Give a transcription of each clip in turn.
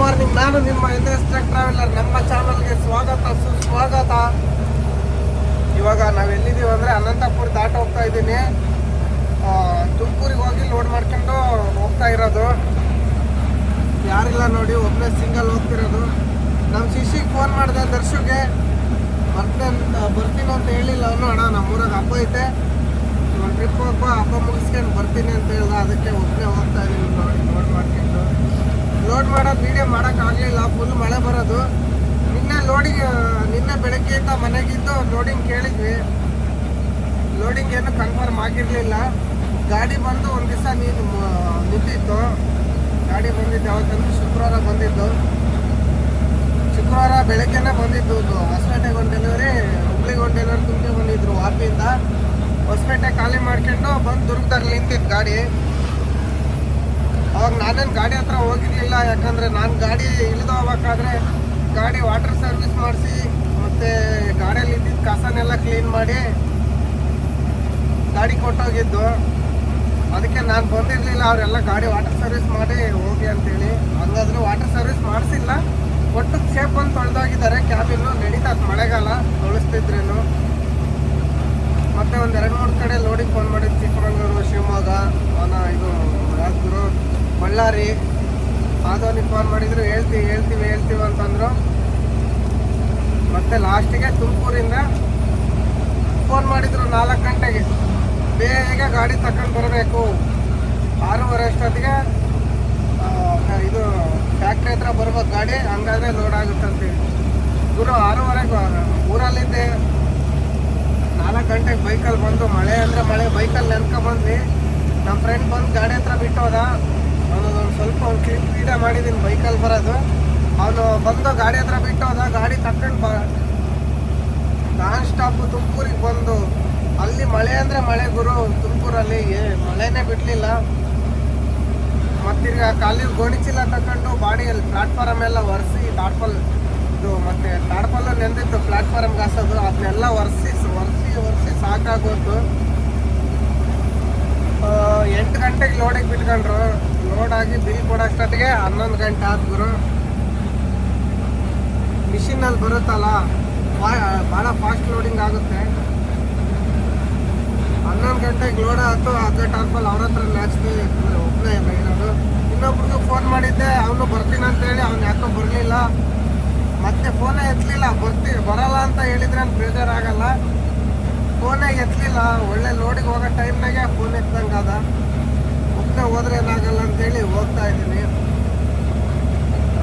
Morning. ನಾನು ನಿಮ್ಮ NS truck traveller. ನಮ್ಮ ಚಾನಲ್ಗೆ ಸ್ವಾಗತ ಸುಸ್ವಾಗತ. ಇವಾಗ ನಾವು ಎಲ್ಲಿದ್ದೀವಿ ಅಂದರೆ ಅನಂತಪುರ ದಾಟ ಹೋಗ್ತಾ ಇದ್ದೀನಿ. ತುಮಕೂರಿಗೆ ಹೋಗಿ ಲೋಡ್ ಮಾಡ್ಕೊಂಡು ಹೋಗ್ತಾ ಇರೋದು. ಯಾರಿಲ್ಲ ನೋಡಿ, ಒಬ್ಬನೇ ಸಿಂಗಲ್ ಹೋಗ್ತಿರೋದು. ನಮ್ಮ ಶಿಶಿಗೆ ಫೋನ್ ಮಾಡಿದೆ, ದರ್ಶುಗೆ ಬರ್ತೀನಿ ಅಂತ ಹೇಳಿಲ್ಲ ಅವನು. ಅಣ್ಣ ನಮ್ಮೂರಾಗ ಹಬ್ಬ ಐತೆ, ಒಂದು ಟ್ರಿಪ್ ಹಬ್ಬ ಮುಗಿಸ್ಕೊಂಡು ಬರ್ತೀನಿ ಅಂತ ಹೇಳ್ದ. ಅದಕ್ಕೆ ಒಬ್ಬನೇ ಹೋಗ್ತಾ ಇದ್ದೀನಿ ನೋಡಿ, ಲೋಡ್ ಮಾಡ್ಕೊಂಡು. ಲೋಡ್ ಮಾಡೋದು ವೀಡಿಯೋ ಮಾಡೋಕ್ಕಾಗಲಿಲ್ಲ, ಫುಲ್ ಮಳೆ ಬರೋದು. ನಿನ್ನೆ ಬೆಳಗ್ಗೆಯಿಂದ ಮನೆಗಿದ್ದು ಲೋಡಿಂಗ್ ಕೇಳಿದ್ವಿ. ಲೋಡಿಂಗ್ ಏನು ಕನ್ಫರ್ಮ್ ಆಗಿರಲಿಲ್ಲ. ಗಾಡಿ ಬಂದು ಒಂದು ದಿವಸ ನಿಂತಿತ್ತು. ಗಾಡಿ ಬಂದಿದ್ದು ಯಾವತ್ತಂದ್ರೆ ಶುಕ್ರವಾರ ಬಂದಿದ್ದು. ಶುಕ್ರವಾರ ಬೆಳಗ್ಗೆನೇ ಬಂದಿದ್ದು. ಹೊಸಪೇಟೆಗೆ ಒಂದು ಡೆಲಿವರಿ, ಹುಬ್ಳಿಗೆ ಒಂದು ಡೆಲಿವರಿ ತುಂಬಿ ಬಂದಿದ್ರು ವಾಪಿಯಿಂದ. ಹೊಸಪೇಟೆ ಖಾಲಿ ಮಾಡ್ಕೊಂಡು ಬಂದು ದುರ್ಗದಲ್ಲಿ ನಿಂತಿದ್ದು ಗಾಡಿ. ಅವಾಗ ನಾನೇನು ಗಾಡಿ ಹತ್ರ ಹೋಗಿರಲಿಲ್ಲ, ಯಾಕಂದರೆ ನಾನು ಗಾಡಿ ಇಳಿದು ಹೋಗ್ಬೇಕಾದ್ರೆ ಗಾಡಿ ವಾಟರ್ ಸರ್ವಿಸ್ ಮಾಡಿಸಿ ಮತ್ತು ಗಾಡಿಯಲ್ಲಿ ಇದ್ದಿದ್ದು ಕಸನೆಲ್ಲ ಕ್ಲೀನ್ ಮಾಡಿ ಗಾಡಿ ಕೊಟ್ಟೋಗಿದ್ದು. ಅದಕ್ಕೆ ನಾನು ಬಂದಿರಲಿಲ್ಲ. ಅವರೆಲ್ಲ ಗಾಡಿ ವಾಟರ್ ಸರ್ವಿಸ್ ಮಾಡಿ ಹೋಗಿ ಅಂತೇಳಿ. ಹಂಗಾದ್ರೆ ವಾಟರ್ ಸರ್ವಿಸ್ ಮಾಡಿಸಿಲ್ಲ, ಒಟ್ಟು ಶೇಪ್ ಬಂದು ತೊಳೆದೋಗಿದ್ದಾರೆ. ಕ್ಯಾಬಿನ್ನು ನಡೀತಾ ಮಳೆಗಾಲ, ತೊಳಿಸ್ತಿದ್ರೇನು. ಮತ್ತು ಒಂದು 2-3 ಕಡೆ ಲೋಡಿಂಗ್ ಫೋನ್ ಮಾಡಿದ್ದು. ಚಿಕ್ಕಮಗಳೂರು, ಶಿವಮೊಗ್ಗ, ಇದು ಯಾದಗಿರಿ, ಬಳ್ಳಾರಿ, ಆದವನಿಗೆ ಫೋನ್ ಮಾಡಿದ್ರು. ಹೇಳ್ತೀವಿ ಅಂತಂದರು. ಮತ್ತು ಲಾಸ್ಟಿಗೆ ತುಮಕೂರಿಂದ ಫೋನ್ ಮಾಡಿದರು 4 ಗಂಟೆಗೆ. ಬೇಗ ಗಾಡಿ ತಗೊಂಡು ಬರಬೇಕು, 6:30 ಅಷ್ಟೊತ್ತಿಗೆ ಇದು ಫ್ಯಾಕ್ಟ್ರಿ ಹತ್ರ ಬರ್ಬೇಕು ಗಾಡಿ, ಹಂಗಾದ್ರೆ ಲೋಡ್ ಆಗುತ್ತಂತೀವಿ. ಗುರು 6:30ಗೆ ಊರಲ್ಲಿದ್ದೆ. 4 ಗಂಟೆಗೆ ಬೈಕಲ್ಲಿ ಬಂದು, ಮಳೆ ಅಂದರೆ ಮಳೆ, ಬೈಕಲ್ಲಿ ನೆನ್ಕೊಂಡ್ಬಂದ್ವಿ. ನಮ್ಮ ಫ್ರೆಂಡ್ ಬಂದು ಗಾಡಿ ಹತ್ರ ಬಿಟ್ಟೋದ. ಅವನೊಂದು ಸ್ವಲ್ಪ ಒಂದು ಕ್ಲಿಪ್ ವೀಡಿಯೋ ಮಾಡಿದ್ದೀನಿ ಬೈಕಲ್ಲಿ ಬರೋದು. ಅವನು ಬಂದು ಗಾಡಿ ಹತ್ರ ಬಿಟ್ಟೋದ. ಗಾಡಿ ತಗೊಂಡು ನಾನ್ ಸ್ಟಾಪು ತುಮಕೂರಿಗೆ ಬಂದು, ಅಲ್ಲಿ ಮಳೆ ಅಂದರೆ ಮಳೆ ಗುರು. ತುಮಕೂರಲ್ಲಿ ಮಳೆನೇ ಬಿಡಲಿಲ್ಲ. ಮತ್ತೀಗ ಖಾಲಿ ಗೋಣಿಚೀಲ ತಗೊಂಡು ಬಾಡಿಯಲ್ಲಿ ಪ್ಲಾಟ್ಫಾರಮ್ ಎಲ್ಲ ಒರೆಸಿ, ಇದು ಮತ್ತು ತಾಡ್ಪಲ್ಲು ನೆಂದಿತ್ತು ಪ್ಲಾಟ್ಫಾರಮ್ಗೆ ಹಾಸೋದು. ಅದನ್ನೆಲ್ಲ ಒರೆಸಿ ಸಾಕಾಗೋದು. 8 ಗಂಟೆಗೆ ಲೋಡಿಗೆ ಬಿಟ್ಕೊಂಡ್ರು. ಲೋಡ್ ಆಗಿ ಬಿಲ್ ಕೊಡೋಷ್ಟೊತ್ತಿಗೆ 11 ಗಂಟೆ ಆದ ಗುರು. ಮಿಷಿನಲ್ಲಿ ಬರುತ್ತಲ್ಲ, ಭಾಳ ಫಾಸ್ಟ್ ಲೋಡಿಂಗ್ ಆಗುತ್ತೆ. 11 ಗಂಟೆಗೆ ಲೋಡ್ ಆಯ್ತು. ಅದೇ ಟಾರ್ಪಲ್ ಅವ್ರ ಹತ್ರ ನ್ಯಾಚ್ತಿ ಒಬ್ಬನೇ ಇರೋದು. ಇನ್ನೊಬ್ರಿಗೂ ಫೋನ್ ಮಾಡಿದ್ದೆ, ಅವನು ಬರ್ತೀನಿ ಅಂತೇಳಿ. ಅವ್ನು ಯಾಕೋ ಬರಲಿಲ್ಲ. ಮತ್ತೆ ಫೋನೇ ಎತ್ತಲಿಲ್ಲ. ಬರಲ್ಲ ಅಂತ ಹೇಳಿದ್ರೆ ಬೇಜಾರಾಗಲ್ಲ. ಫೋನೇ ಎತ್ತಲಿಲ್ಲ. ಒಳ್ಳೆ ಲೋಡಿಗೆ ಹೋಗೋ ಟೈಮ್ನಾಗೆ ಫೋನ್ ಎತ್ತಂಗೆ ಅದ. ಒಬ್ಬನೇ ಹೋದ್ರೆ ಏನಾಗಲ್ಲ ಅಂತೇಳಿ ಹೋಗ್ತಾ ಇದ್ದೀನಿ.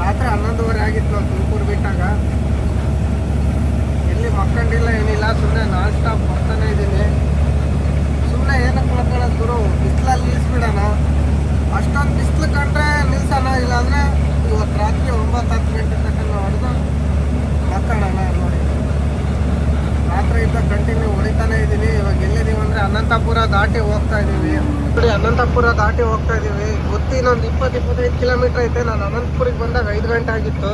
ರಾತ್ರಿ 11:30 ಆಗಿತ್ತು ನಾವು ತುಮಕೂರು ಬಿಟ್ಟಾಗ. ಎಲ್ಲಿ ಮಕ್ಕಂಡಿಲ್ಲ, ಏನಿಲ್ಲ. ಸುಮ್ಮನೆ ನಾನ್ ಸ್ಟಾಪ್ ಬರ್ತಾನೆ ಇದ್ದೀನಿ. ಸುಮ್ಮನೆ ಏನಕ್ಕೆ ಮಕ್ಕಳೋದು ಗುರು, ಬಿಸಿಲಲ್ಲಿ ನಿಲ್ಲಿಸ್ಬಿಡೋಣ. ಅಷ್ಟೊಂದು ಬಿಸಿಲು ಕಂಡ್ರೆ ನಿಲ್ಸೋಣ, ಇಲ್ಲಾಂದರೆ ಇವತ್ತು ರಾತ್ರಿ 9-10 ಗಂಟೆ ತನಕ ಹೊಡೆದು ಮಕ್ಕಳೋಣ ನೋಡಿ. ರಾತ್ರಿ ಇದ್ದ ಕಂಟಿನ್ಯೂ ಹೊಡಿತಾನೆ ಇದ್ದೀನಿ. ಇವಾಗ ಎಲ್ಲಿದ್ದೀವಿ ಅಂದರೆ ಅನಂತಪುರ ದಾಟಿ ಹೋಗ್ತಾ ಇದ್ದೀವಿ ನೋಡಿ. ಅನಂತಪುರ ದಾಟಿ ಹೋಗ್ತಾ ಇದ್ದೀವಿ. ಗೊತ್ತಿ ಇನ್ನೊಂದು 20-25 ಕಿಲೋಮೀಟ್ರ್ ಐತೆ. ನಾನು ಅನಂತಪುರಿಗೆ ಬಂದಾಗ 5 ಗಂಟೆ ಆಗಿತ್ತು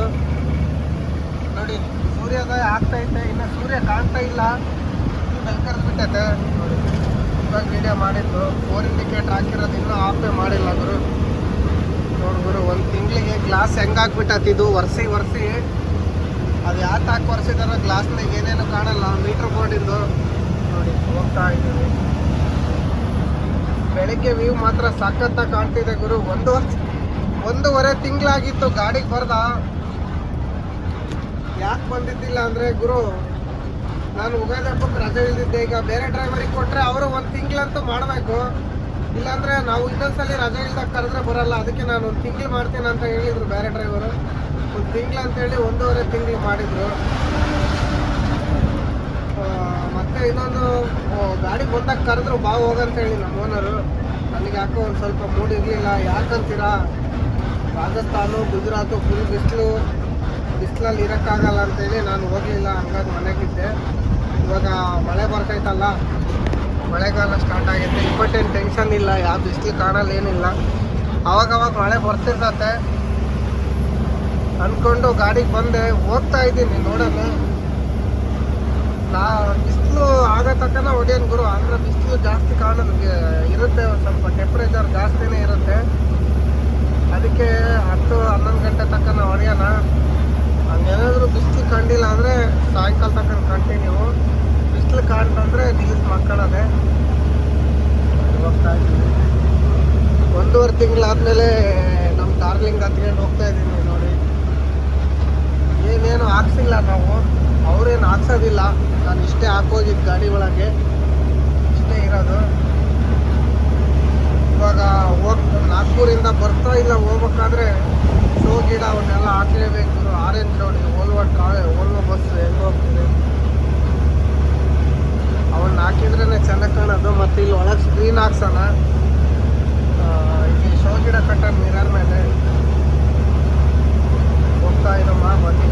ನೋಡಿ. ಸೂರ್ಯೋದಯ ಆಗ್ತೈತೆ, ಇನ್ನು ಸೂರ್ಯ ಕಾಣ್ತಾ ಇಲ್ಲ. ಬೆಳ್ಕರ್ದ್ಬಿಟ್ಟೈತೆ ನೋಡಿ. ಇವಾಗ ವೀಡಿಯೋ ಮಾಡಿದ್ದು 4 ಇಂಡಿಕೇಟ್ರ್ ಹಾಕಿರೋದು ಇನ್ನೂ ಆಫೇ ಮಾಡಿಲ್ಲ ಗುರು. ನೋಡಿ ಗುರು, 1 ತಿಂಗಳಿಗೆ ಗ್ಲಾಸ್ ಹೆಂಗಾಗ್ಬಿಟ್ಟತ್ತಿದ್ದು ಒರೆಸಿ ಅದು ಯಾಕೆ ಹಾಕಿ ಒರೆಸಿದಾರೋ ಗ್ಲಾಸ್ನಾಗ ಏನೇನು ಕಾಣಲ್ಲ. ಮೀಟ್ರ್ ಬೋರ್ಡಿಂದು ನೋಡಿ ಹೋಗ್ತಾ ಇದ್ದೀವಿ. ಬೆಳಗ್ಗೆ ವ್ಯೂ ಮಾತ್ರ ಸಖತ್ತಾಗಿ ಕಾಣ್ತಿದೆ ಗುರು. 1.5 ತಿಂಗಳಾಗಿತ್ತು ಗಾಡಿಗೆ ಬರ್ದ. ಯಾಕೆ ಬಂದಿದ್ದಿಲ್ಲ ಅಂದರೆ ಗುರು, ನಾನು ಉಗಾದಿ ಹಬ್ಬಕ್ಕೆ ರಜೆ ಇಲ್ದಿದ್ದೆ. ಈಗ ಬೇರೆ ಡ್ರೈವರಿಗೆ ಕೊಟ್ಟರೆ ಅವರು 1 ತಿಂಗಳಂತೂ ಮಾಡಬೇಕು, ಇಲ್ಲಾಂದರೆ ನಾವು ಇನ್ನೊಂದ್ಸಲಿ ರಜೆ ಇಲ್ದಾಗ ಕರೆದ್ರೆ ಬರಲ್ಲ. ಅದಕ್ಕೆ ನಾನು 1 ತಿಂಗಳು ಮಾಡ್ತೀನಿ ಅಂತ ಹೇಳಿದರು ಬೇರೆ ಡ್ರೈವರು. 1 ತಿಂಗಳು ಅಂತೇಳಿ 1.5 ತಿಂಗಳು ಮಾಡಿದರು. ಮತ್ತು ಇನ್ನೊಂದು ಗಾಡಿ ಬಂದಾಗ ಕರೆದ್ರು ಬಾ ಹೋಗಂತೇಳಿ ನಮ್ಮ ಓನರು. ನನಗೆ ಯಾಕೋ ಒಂದು ಸ್ವಲ್ಪ ಮೂಡ್ ಇರಲಿಲ್ಲ. ಯಾಕಂತೀರಾ, ರಾಜಸ್ಥಾನ ಗುಜರಾತು ಫುಲ್ ಬಿಸಿಲಲ್ಲಿ ಇರೋಕ್ಕಾಗಲ್ಲ ಅಂತೇಳಿ ನಾನು ಹೋಗಲಿಲ್ಲ. ಹಂಗಾಗಿ ಮನೆಗಿದ್ದೆ. ಇವಾಗ ಮಳೆ ಬರ್ತೈತಲ್ಲ, ಮಳೆಗಾಲ ಸ್ಟಾರ್ಟ್ ಆಗೈತೆ. ಇಪ್ಪತ್ತೇನು ಟೆನ್ಷನ್ ಇಲ್ಲ, ಯಾವ ಬಿಸಿಲು ಕಾಣಲ್ಲ, ಏನಿಲ್ಲ. ಅವಾಗವಾಗ ಮಳೆ ಬರ್ತಿರ್ತತೆ ಅಂದ್ಕೊಂಡು ಗಾಡಿಗೆ ಬಂದೆ. ಹೋಗ್ತಾ ಇದ್ದೀನಿ ನೋಡೋಣ. ಬಿಸಿಲು ಆಗೋ ತನಕ ಹೊಡಿಯೋನು ಗುರು. ಅಂದರೆ ಬಿಸಿಲು ಜಾಸ್ತಿ ಕಾಣೋದು ಇರುತ್ತೆ, ಸ್ವಲ್ಪ ಟೆಂಪ್ರೇಚರ್ ಜಾಸ್ತಿನೇ ಇರುತ್ತೆ. ಅದಕ್ಕೆ 10-11 ಗಂಟೆ ತನಕ ಹೊಡೆಯೋಣ ಕಂಡಿಲ್ಲ ಅಂದರೆ ಸಾಯಂಕಾಲ ತನಕ ಕಂಟಿನ್ಯೂ. ಬಿಸಿಲು ಕಾಣ್ತಂದರೆ ನಿಲ್ಲಿಸಿ ಮಕ್ಕಳದೆ. ಹೋಗ್ತಾ ಇದ್ದೀವಿ. 1.5 ತಿಂಗಳಾದ್ಮೇಲೆ ನಮ್ಮ ಡಾರ್ಲಿಂಗ್ ಹತ್ಕೊಂಡು ಹೋಗ್ತಾ ಇದ್ದೀನಿ ನೋಡಿ. ಏನೇನು ಹಾಕ್ಸಿಲ್ಲ ನಾವು, ಅವ್ರೇನು ಹಾಕ್ಸೋದಿಲ್ಲ. ನಾನು ಇಷ್ಟೇ ಹಾಕೋಗಿದ್ದು ಗಾಡಿ ಒಳಗೆ, ಇಷ್ಟೇ ಇರೋದು. ಇವಾಗ ನಾಗ್ಪುರಿಂದ ಬರ್ತಾ ಇಲ್ಲ ಹೋಗ್ಬೇಕಾದ್ರೆ ಶೋ ಗಿಡ ಅವನ್ನೆಲ್ಲ ಹಾಕಲೇಬೇಕು. ಆರೆಂಜ್ ನೋಡಿ, ಓಲ್ವೋ ಬಸ್ ಹೆಂಗೆ ಹೋಗ್ತಿದೆ, ಅವನ್ನ ಹಾಕಿದ್ರೇ ಚೆನ್ನಾಗಿ ಕಾಣೋದು. ಮತ್ತು ಇಲ್ಲಿ ಒಳಗೆ ಸ್ಕ್ರೀನ್ ಹಾಕ್ಸೋಣ. ಇಲ್ಲಿ ಶೋ ಗಿಡ ಕಟ್ಟೋಣ ಮಿರರ್ ಮೇಲೆ. ಹೋಗ್ತಾ ಇರಮ್ಮ, ಬನ್ನಿ.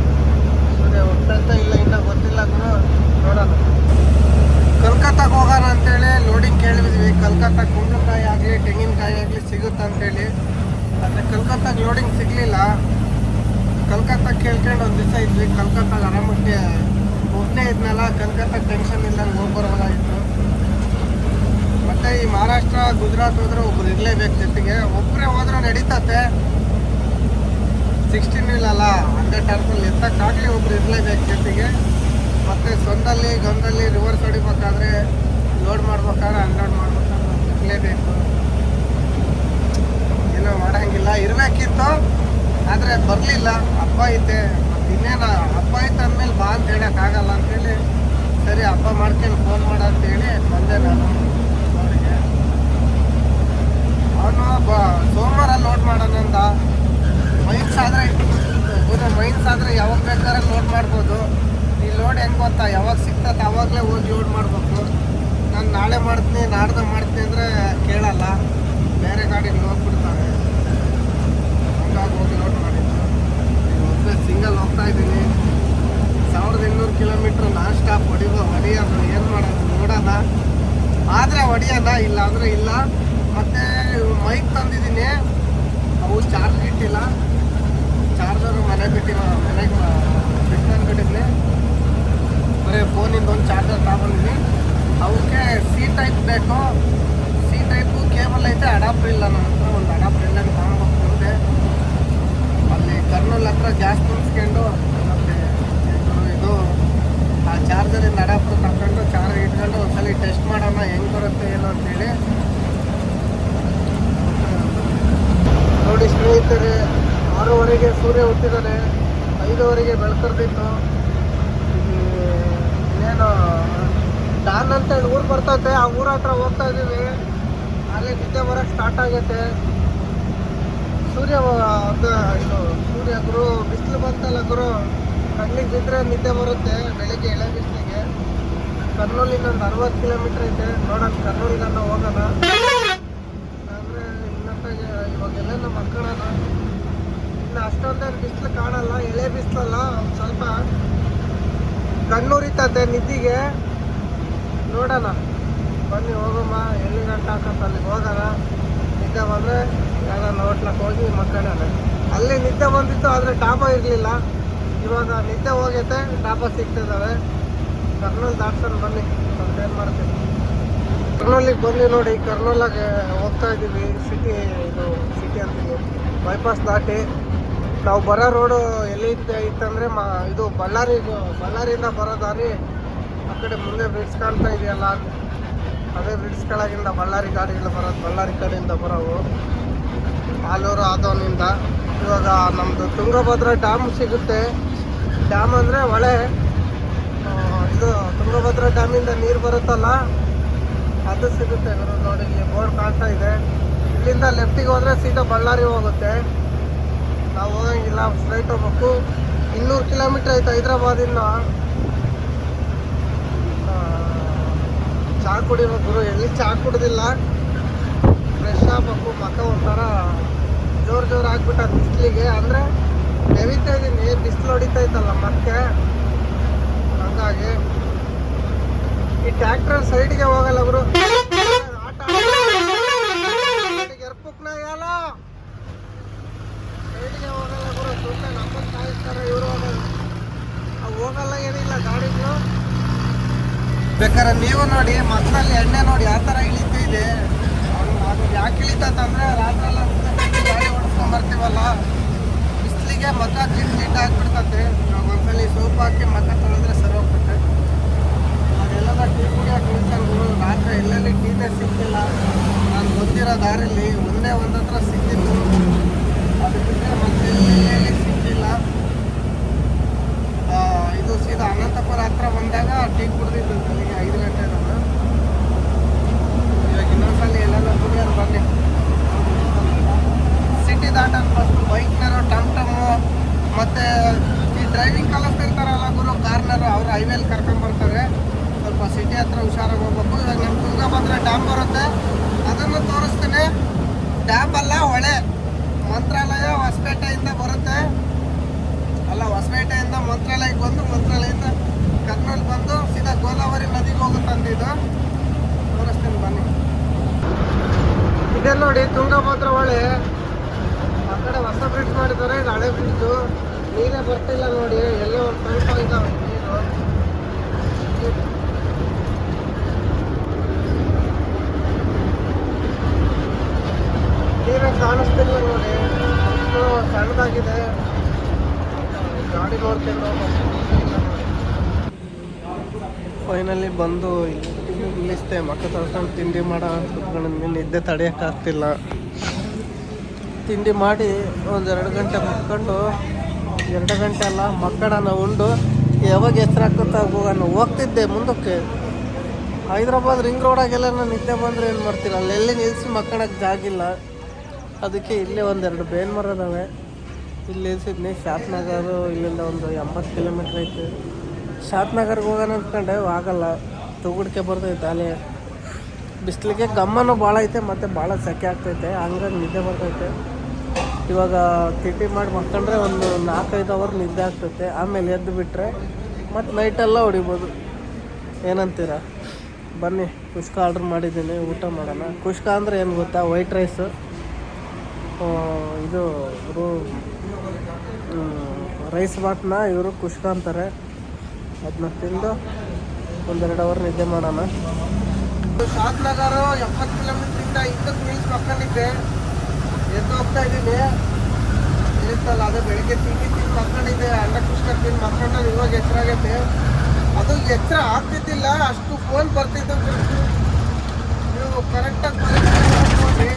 ಸೂರ್ಯ ಹೋಗ್ತಾ ಇಲ್ಲ, ಇನ್ನೂ ಗೊತ್ತಿಲ್ಲ ಗುರು, ನೋಡೋಣ. ಕಲ್ಕತ್ತಾಗ ಹೋಗೋಣ ಅಂತೇಳಿ ಲೋಡಿಂಗ್ ಕೇಳಿದ್ವಿ. ಕಲ್ಕತ್ತಾ ಕುಂಬಳಕಾಯಿ ಆಗಲಿ ತೆಂಗಿನಕಾಯಿ ಆಗಲಿ ಸಿಗುತ್ತೆ ಅಂತೇಳಿ. ಆದರೆ ಕಲ್ಕತ್ತಾಗ ಲೋಡಿಂಗ್ ಸಿಗಲಿಲ್ಲ. ಕಲ್ಕತ್ತಾಗ ಕೇಳ್ಕೊಂಡು ಒಂದು ದಿವಸ ಇದ್ವಿ. ಕಲ್ಕತ್ತಾಗ ಆರಾಮಕ್ಕೆ ಒಬ್ಬನೇ ಇದ್ನಲ್ಲ, ಕಲ್ಕತ್ತಾಗ ಟೆನ್ಷನ್ ಇಲ್ದಂಗೆ ಹೋಗಿ ಬರೋದಾಗಿತ್ತು. ಮತ್ತು ಈ ಮಹಾರಾಷ್ಟ್ರ ಗುಜರಾತ್ ಹೋದ್ರೆ ಒಬ್ರು ಇರಲೇಬೇಕು ಜೊತೆಗೆ. ಒಬ್ಬರೇ ಹೋದ್ರೆ ನಡೀತತೆ, 16 ವೀಲಲ್ಲ, 100 ಟರ್ನಲ್ಲಿ ಎತ್ತಕ್ಕಾಗಲಿ ಒಬ್ರು ಇರಲೇಬೇಕು ಜೊತೆಗೆ. ಮತ್ತು ಸ್ವಂದಲ್ಲಿ ಗಂದಲ್ಲಿ ರಿವರ್ಸ್ ಹೊಡಿಬೇಕಾದ್ರೆ, ಲೋಡ್ ಮಾಡ್ಬೇಕಾದ್ರೆ ಅನ್ಲೋಡ್ ಮಾಡ್ಬೇಕಾದ್ರೆ ಇರಲೇಬೇಕು. ಏನೋ ಮಾಡೋಂಗಿಲ್ಲ, ಇರಬೇಕಿತ್ತು. ಆದರೆ ಬರಲಿಲ್ಲ, ಹಬ್ಬ ಐತೆ. ಮತ್ತು ಇನ್ನೇನು ಹಬ್ಬ ಐತೆ ಅಂದಮೇಲೆ ಬಾ ಅಂತ ಹೇಳೋಕ್ಕಾಗಲ್ಲ ಅಂತೇಳಿ, ಸರಿ ಹಬ್ಬ ಮಾಡ್ಕೊಂಡು ಫೋನ್ ಮಾಡ ಅಂತೇಳಿ ಬಂದೆ ನಾನು ಅವರಿಗೆ. ಅವನು ಸೋಮವಾರ ಲೋಡ್ ಮಾಡೋಣಂದ. ಮೈನ್ಸ್ ಆದರೆ ಯಾವಾಗ ಬೇಕಾದ್ರೆ ಲೋಡ್ ಮಾಡ್ಬೋದು. ಈ ಲೋಡ್ ಹೆಂಗೆ ಗೊತ್ತಾ, ಯಾವಾಗ ಸಿಗ್ತದೆ ಆವಾಗಲೇ ಹೋಗಿ ಲೋಡ್ ಮಾಡಬೇಕು. ನಾನು ನಾಳೆ ಮಾಡ್ತೀನಿ ನಾಡ್ದು ಮಾಡ್ತೀನಿ ಅಂದರೆ ಕೇಳಲ್ಲ, ಬೇರೆ ಗಾಡಿಗೆ ಹೋಗ್ಬಿಡ್ತಾರೆ. ಹಂಗಾಗಿ ಹೋಗಿ ಲೋಡ್ ಮಾಡಿದ್ದು. ಒಬ್ಬೇ ಸಿಂಗಲ್ ಹೋಗ್ತಾ ಇದ್ದೀನಿ. 1800 ಕಿಲೋಮೀಟ್ರ್ ನಾನ್ ಸ್ಟಾಪ್ ಹೊಡಿಯೋದು. ಏನು ಮಾಡೋದು ನೋಡೋಣ. ಆದರೆ ಹೊಡಿಯೋಣ, ಇಲ್ಲ ಅಂದರೆ ಇಲ್ಲ. ಮತ್ತು ಮೈಕ್ ತಂದಿದ್ದೀನಿ, ಅವು ಚಾರ್ಜ್ ಇಟ್ಟಿಲ್ಲ. ಚಾರ್ಜರು ಮನೆಗೆ ಬಿಟ್ಕೊಂಡಿದ್ದೀನಿ. ಬರೀ ಫೋನಿಂದ ಒಂದು ಚಾರ್ಜರ್ ತಗೊಂಡಿದ್ದೀನಿ. ಅವಕ್ಕೆ C-ಟೈಪ್ ಬೇಕು. C-ಟೈಪು ಕೇಬಲ್ ಐತೆ, ಅಡಾಪ್ಟರ್ ಇಲ್ಲ ನನ್ನ ಹತ್ರ. ಒಂದು ಅಡಾಪ್ಟರ್ ಇಲ್ಲ ತಗೊಂಡೋಗ್ತಿದ್ದೆ. ಅಲ್ಲಿ ಕರ್ನೂಲ್ ಹತ್ರ ಗ್ಯಾಸ್ ತುಂಬಿಸ್ಕೊಂಡು ಮತ್ತು ಇದು ಆ ಚಾರ್ಜರಿಂದ ಅಡಾಪ್ಟರ್ ತಗೊಂಡು ಚಾರ್ಜ್ ಇಟ್ಕೊಂಡು ಒಂದ್ಸಲ ಟೆಸ್ಟ್ ಮಾಡೋಣ ಹೆಂಗೆ ಬರುತ್ತೆ ಏನು ಅಂತೇಳಿ. ನೋಡಿ ಸ್ನೇಹಿತರೆ, 6:15 ಸೂರ್ಯ ಹುಟ್ಟಿದ್ದಾನೆ. 5:00 ಬೆಳಕರ್ದಿತ್ತು. ಇನ್ನೇನು ಡಾನ್ ಅಂತೇಳಿ ಊರು ಬರ್ತೈತೆ, ಆ ಊರ ಹತ್ರ ಹೋಗ್ತಾ ಇದ್ದೀವಿ. ಅಲ್ಲಿ ನಿದ್ದೆ ಬರೋಕ್ಕೆ ಸ್ಟಾರ್ಟ್ ಆಗೈತೆ. ಸೂರ್ಯ ಗುರು, ಬಿಸಿಲು ಬಂತಲ್ಲ ಗುರು, ಕಣ್ಣಿಗೆ ಬಿದ್ದರೆ ನಿದ್ದೆ ಬರುತ್ತೆ ಬೆಳಿಗ್ಗೆ ಎಳೆ ಬಿಸಿಲಿಗೆ. ಕರ್ನೂಲ್ ಇನ್ನೊಂದು 60 ಕಿಲೋಮೀಟ್ರ್ ಐತೆ. ನೋಡೋಣ ಕರ್ನೂಲಿಗೆ ಹೋಗೋಣ. ಅಂದರೆ ಇನ್ನೊಂದಾಗೆ ಇವಾಗೆಲ್ಲ ನಮ್ಮ ಮಕ್ಕಳನ್ನ ಇನ್ನು ಅಷ್ಟೊಂದೇನು ಬಿಸಿಲು ಕಾಣಲ್ಲ, ಎಳೆ ಬಿಸಿಲಲ್ಲ, ಒಂದು ಸ್ವಲ್ಪ ಕಣ್ಣುರಿತದೆ ನಿದ್ದಿಗೆ. ನೋಡೋಣ ಬನ್ನಿ ಹೋಗಮ್ಮ. ಎಲ್ಲಿ ಗಂಟೆ ಹಾಕತ್ತ ಅಲ್ಲಿಗೆ ಹೋಗೋಣ. ನಿದ್ದೆ ಬಂದರೆ ಯಾವ್ದಾನ ಹೋಟ್ಲಕ್ಕೆ ಹೋಗಿ ಮಕ್ಕಳನ್ನ. ಅಲ್ಲಿ ನಿದ್ದೆ ಬಂದಿತ್ತು, ಆದರೆ ಡಾಬಾ ಇರಲಿಲ್ಲ. ಇವಾಗ ನಿದ್ದೆ ಹೋಗೈತೆ, ಡಾಬಾ ಸಿಗ್ತಿದ್ದಾವೆ. ಕರ್ನೂಲ್ ದಾಟ್ಸೋಣ ಬನ್ನಿ, ಏನು ಮಾಡ್ತೀವಿ. ಕರ್ನೂಲಿಗೆ ಬನ್ನಿ ನೋಡಿ. ಕರ್ನೂಲಾಗೆ ಹೋಗ್ತಾ ಇದ್ದೀವಿ. ಸಿಟಿ ಅಂತೀವಿ, ಬೈಪಾಸ್ ದಾಟಿ. ನಾವು ಬರೋ ರೋಡು ಎಲ್ಲಿ ಇತ್ತಂದರೆ ಇದು ಬಳ್ಳಾರಿಯಿಂದ ಬರೋ ದಾರಿ. ಆ ಕಡೆ ಮುಂದೆ ಬ್ರಿಡ್ಜ್ ಕಾಣ್ತಾ ಇದೆಯಲ್ಲ, ಅದೇ ಬ್ರಿಡ್ಜ್ ಕೆಳಗಿಂದ ಬಳ್ಳಾರಿ ಗಾಡಿಗಳು ಬರೋದು. ಬಳ್ಳಾರಿ ಕಡೆಯಿಂದ ಬರೋವು ಆಲೂರು ಆದವನಿಂದ. ಇವಾಗ ನಮ್ಮದು ತುಂಗಭದ್ರಾ ಡ್ಯಾಮ್ ಸಿಗುತ್ತೆ. ಡ್ಯಾಮ್ ಅಂದರೆ ಹೊಳೆ. ಇದು ತುಂಗಭದ್ರಾ ಡ್ಯಾಮಿಂದ ನೀರು ಬರುತ್ತಲ್ಲ, ಅದು ಸಿಗುತ್ತೆ ನೋಡಿ. ಇಲ್ಲಿ ಬೋರ್ಡ್ ಕಾಣ್ತಾ ಇದೆ. ಇಲ್ಲಿಂದ ಲೆಫ್ಟಿಗೆ ಹೋದರೆ ಸೀದಾ ಬಳ್ಳಾರಿ ಹೋಗುತ್ತೆ. ನಾವು ಹೋಗಂಗಿಲ್ಲ, ಸ್ಟ್ರೈಟ್ ಹೋಗ್ಬೇಕು. 200 ಕಿಲೋಮೀಟ್ರ್ ಐತೆ ಹೈದ್ರಾಬಾದಿಂದ. ಚಹಾ ಕುಡಿಬೇಕು. ಎಲ್ಲಿ ಚಹಾ ಕುಡ್ದಿಲ್ಲ, ಫ್ರೆಶ್ ಆಗಬೇಕು. ಮಕ್ಕ ಒಂಥರ ಜೋರು ಆಗ್ಬಿಟ್ಟ ಬಿಸಿಲಿಗೆ. ಅಂದರೆ ನೆವಿತಾ ಇದ್ದೀನಿ, ಬಿಸಿಲು ಹೊಡಿತೈತಲ್ಲ ಮತ್ತೆ, ಹಂಗಾಗಿ. ಈ ಟ್ರ್ಯಾಕ್ಟರ್ ಸೈಡ್ಗೆ ಹೋಗಲ್ಲ ಅವರು, ಆಟ ಎರ್ಪುಕ್ನ ಎಲ್ಲ ಸೈಡ್ಗೆ ಹೋಗಲ್ಲ ಗುರು. ಸುಮ್ಮನೆ ನಮ್ಮನ್ನು ಕಾಯಿಸ್ತಾರೆ ಇವರು. ಹೋಗಲ್ಲ ಏನಿಲ್ಲ ಗಾಡಿಗಳು. ಬೇಕಾದ್ರೆ ನೀವು ನೋಡಿ, ಮಕ್ಕಳಲ್ಲಿ ಎಣ್ಣೆ ನೋಡಿ ಯಾವ ಥರ ಇಳಿತಿದೆ. ಅದು ಯಾಕೆ ಇಳಿತಂದ್ರೆ ರಾತ್ರಿ ಎಲ್ಲ ಗಾಡಿ ಓಡಿಸ್ಕೊಂಡ್ ಬರ್ತೀವಲ್ಲ, ಬಿಸಿಲಿಗೆ ಬಿಸಿಲಿಗೆ ಮಕ್ಕ ಜಿಡ್ ಹಾಕ್ಬಿಡ್ತತೆ. ಇವಾಗ ಒಂದ್ಸಲಿ ಸೋಪ್ ಹಾಕಿ ಮಕ್ಕ ತೊಳೆದ್ರೆ ಸರಿ ಹೋಗ್ತದೆ. ಅದೆಲ್ಲ ಟೀ ಕುಡಿಯೋಕೆ ನಿಲ್ಸಂಗು ರಾತ್ರಿ ಎಲ್ಲೆಲ್ಲಿ ಟೀನೇ ಸಿಕ್ಕಿಲ್ಲ. ನಾನು ಬಂದಿರೋ ದಾರಿಲಿ ಒಂದೇ ಒಂದು ಹತ್ರ ಸಿಕ್ಕಿತ್ತು, ಅದು ಬಿಟ್ಟರೆ ಮತ್ತೆ ಎಲ್ಲೆಲ್ಲಿ ಸಿಕ್ಕಿಲ್ಲ. ಇದು ಸೀದಾ ಅನಂತಪುರ ಹತ್ರ ಬಂದಾಗ ಟೀ ಕುಡಿದಿದ್ದು ಬೆಳಿಗ್ಗೆ 5 ಗಂಟೆ ನಾನು. ಇವಾಗ ಇನ್ನೊಂದ್ಸಲಿ ಎಲ್ಲೆಲ್ಲ ಕುಡಿಯೋದು ಬನ್ನಿ. ಸಿಟಿ ದಾಟೋದು ಫಸ್ಟ್ ಬೈಕ್ನರು, ಟಮ್ ಟಮ್ಮು ಮತ್ತು ಈ ಡ್ರೈವಿಂಗ್ ಕಲಿಸ್ತಿರ್ತಾರಲ್ಲ ಗುರು ಕಾರ್ನರು, ಅವರು ಹೈವೇಲಿ ಕರ್ಕೊಂಬರ್ತಾರೆ. ಸ್ವಲ್ಪ ಸಿಟಿ ಹತ್ರ ಹುಷಾರಾಗಿ ಹೋಗ್ಬೇಕು. ಇವಾಗ ನಮ್ಮ ತುಂಗಭದ್ರಾ ಡ್ಯಾಮ್ ಬರುತ್ತೆ, ಅದನ್ನು ತೋರಿಸ್ತೀನಿ. ಡ್ಯಾಮ್ ಅಲ್ಲ, ಹೊಳೆ. ಮಂತ್ರಾಲಯ ಹೊಸಪೇಟೆಯಿಂದ ಬರುತ್ತೆ, ಅಲ್ಲ ಹೊಸಪೇಟೆಯಿಂದ ಮಂತ್ರಾಲಯಕ್ಕೆ ಬಂದು ಮಂತ್ರಾಲಯದಿಂದ ಕರ್ನೂಲ್ ಬಂದು ಸೀದಾ ಗೋದಾವರಿ ನದಿಗೆ ಹೋಗುತ್ತಂತ. ಇದು ತೋರಿಸ್ತೀನಿ ಬನ್ನಿ. ಇದೆ ನೋಡಿ ತುಂಗಭದ್ರಾ ಹೊಳೆ. ಆ ಕಡೆ ಹೊಸ ಬ್ರಿಡ್ಜ್ ಮಾಡಿದ್ದಾರೆ, ಇದು ಹಳೆ ಬ್ರಿಡ್ಜು. ನೀರೇ ಬರ್ತಿಲ್ಲ ನೋಡಿ, ಎಲ್ಲೋ ಒಂದು ಸ್ವಲ್ಪ ಇದಾವೆ ನೀರು. ನೀರೇ ಕಾಣಿಸ್ತಿಲ್ಲ ನೋಡಿ, ಅಷ್ಟು ಸಣ್ಣದಾಗಿದೆ. ಗಾಡಿ ನೋಡ್ಕೊಂಡು ಫೈನಲಿ ಬಂದು ನಿಲ್ಲಿಸ್ತೆ. ಮಕ್ಕ ತೊಳ್ಕೊಂಡು ತಿಂಡಿ ಮಾಡೋ ಕುತ್ಕೊಂಡು ನಿದ್ದೆ ತಡೆಯೋಕ್ಕಾಗ್ತಿಲ್ಲ. ತಿಂಡಿ ಮಾಡಿ ಒಂದು 2 ಗಂಟೆ ಮಕ್ಕೊಂಡು, 2 ಗಂಟೆ ಅಲ್ಲ ಮಕ್ಕಳನ್ನ ಉಂಡು ಯಾವಾಗ ಎಚ್ಚರಾಗ್ತಾ ಹೋಗ್ತಿದ್ದೆ ಮುಂದಕ್ಕೆ. ಹೈದ್ರಾಬಾದ್ ರಿಂಗ್ ರೋಡಾಗೆಲ್ಲ ನಾನು ನಿದ್ದೆ ಬಂದರೆ ಏನು ಮಾಡ್ತೀನಿ, ಅಲ್ಲೆಲ್ಲಿ ನಿಲ್ಲಿಸಿ ಮಕ್ಕಳಕ್ಕೆ ಜಾಗಿಲ್ಲ. ಅದಕ್ಕೆ ಇಲ್ಲೇ 1-2 ಬೇನ್ ಮರ ಇದಾವೆ, ಇಲ್ಲಿ ನಿಲ್ಸಿದ್ನಿ. ಶಾತ್ ನಗರು ಇಲ್ಲಿಂದ ಒಂದು 80 ಕಿಲೋಮೀಟ್ರ್ ಐತೆ. ಶಾತ್ ನಗರ್ಗೆ ಹೋಗೋಣ ಅಂದ್ಕೊಂಡೆ, ಆಗಲ್ಲ, ತುಗುಡ್ಕೆ ಬರ್ತೈತೆ. ಅಲ್ಲಿ ಬಿಸಿಲಿಗೆ ಗಮ್ಮನೂ ಭಾಳ ಐತೆ ಮತ್ತು ಭಾಳ ಸೆಕೆ ಆಗ್ತೈತೆ, ಹಂಗಾಗಿ ನಿದ್ದೆ ಬರ್ತೈತೆ. ಇವಾಗ ತಿಂಡಿ ಮಾಡಿ ಮಕ್ಕಂಡ್ರೆ ಒಂದು 4-5 ಅವರ್ ನಿದ್ದೆ ಆಗ್ತೈತೆ. ಆಮೇಲೆ ಎದ್ದು ಬಿಟ್ಟರೆ ಮತ್ತು ನೈಟೆಲ್ಲ ಹೊಡಿಬೋದು. ಏನಂತೀರ? ಬನ್ನಿ, ಕುಷ್ಕ ಆರ್ಡ್ರ್ ಮಾಡಿದ್ದೀನಿ, ಊಟ ಮಾಡೋಣ. ಕುಷ್ಕ ಅಂದರೆ ಏನು ಗೊತ್ತಾ? ವೈಟ್ ರೈಸು, ಇದು ರೈಸ್ ಬಾಟ್ನ ಇವರು ಕುಷ್ಕ ಅಂತಾರೆ. ಅದನ್ನ ತಿಂದು 1-2 ಅವರ್ ನಿದ್ದೆ ಮಾಡೋಣ. ಶಾತ್ ನಗರ 70 ಕಿಲೋಮೀಟ್ರಿಂದ ಇದ್ದಕ್ಕೆ ನಿಲ್ಸಿ ಮಕ್ಕಂಡಿದ್ದೆ. ಎದ್ದು ಹೋಗ್ತಾ ಇದ್ದೀನಿ, ಇರುತ್ತಲ್ಲ ಅದೇ ಬೆಳಿಗ್ಗೆ ತಿಂಡಿ ಮಕ್ಕಂಡಿದ್ದೆ. ಅನ್ನ ಕುಷ್ಕ ತಿಂದು ಮಕ್ಕಂಡು ಇವಾಗ ಎಚ್ಚರಾಗೈತೆ. ಅದು ಎಚ್ಚರ ಆಗ್ತಿದ್ದಿಲ್ಲ, ಅಷ್ಟು ಫೋನ್ ಬರ್ತಿದ್ದು. ನೀವು ಕರೆಕ್ಟಾಗಿ ನೋಡಿ,